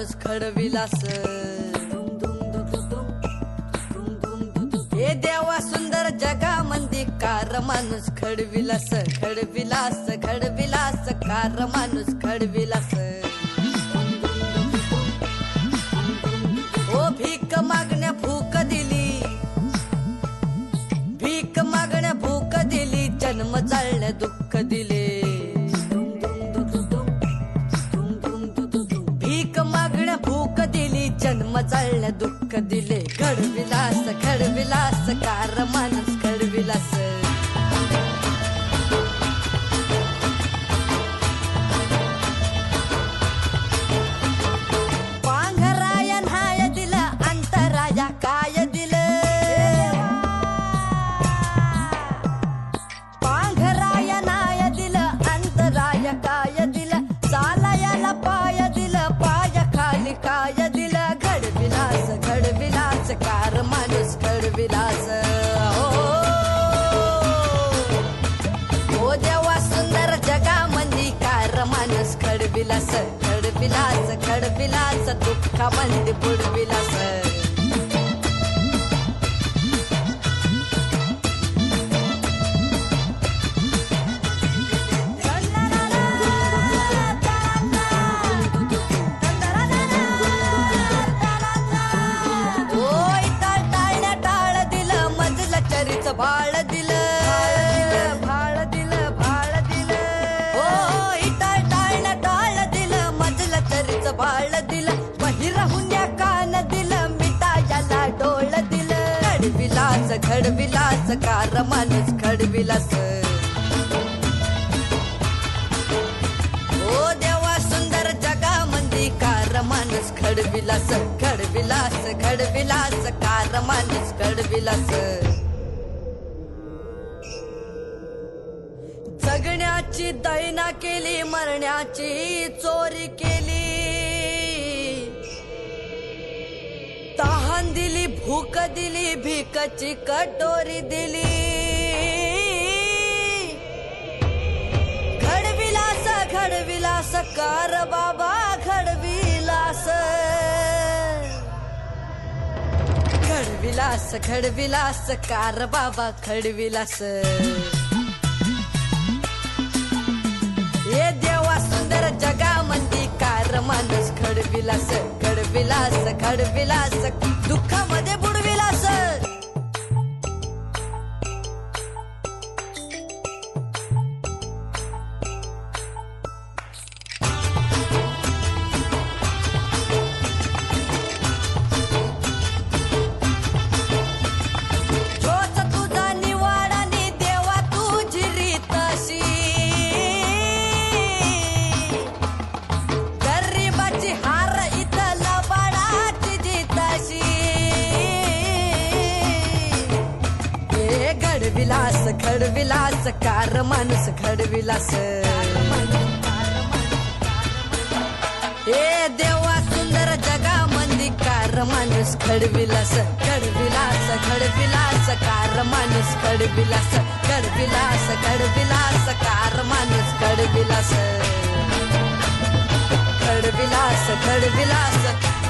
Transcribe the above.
माणूस खडविलास हे देवा सुंदर जगामंदी कार माणूस खडविलास खडविलास खडविलास कार माणूस खडविलास ओ भीक मागण्या भूक दिली भीक मागण्या भूक दिली जन्म जाळण्या दुःख दिले भीक मागण्या भूक दिली जन्म जाळण्या दुःख दिले खडविलास खडविलास कार माणूस खडविलास पांघराया न्हाय दिलं अंतराया काय दिलं पांघराया न्हाय दिलं अंतराया काय दिलं चालायाला पाय दिलं पाय खाली काय दिलं घडविलास घडविलास कार माणूस घडविलास ओ देवा सुंदर जगामंदी कार माणूस खडविलास खडविलास खडविलास दुःखामंदी बुडविलास भाळ दिलं भाळ दिलं भाळ दिलं ओ इटाळ टाळणं टाळ दिलं मजलं तरीच भाळ दिलं बहिरहुन्या कान दिलं मिठायाला डोळ दिलं खडविलास खडविलास कार माणूस खडविलास ओ देवा सुंदर जगामंदी कार माणूस खडविलास खडविलास खडविलास कार माणूस खडविलास जगण्याची दैना केली मरण्याची चोरी केली तहान दिली भूक दिली भीकची कटोरी दिली घडविलास घडविलास कार बाबा घडविलास घडविलास घडविलास कार बाबा घडविलास हे देवा सुंदर जगामंदी कार माणूस खडविलास खडविलास खडविलास दुःखामध्ये बुडविलास खडविलास खडविलास कार माणूस खडविलास हे देवा सुंदर जगामंदी कार माणूस खडविलास खडविलास खडविलास कार माणूस खडविलास खडविलास खडविलास कार माणूस खडविलास खडविलास खडविलास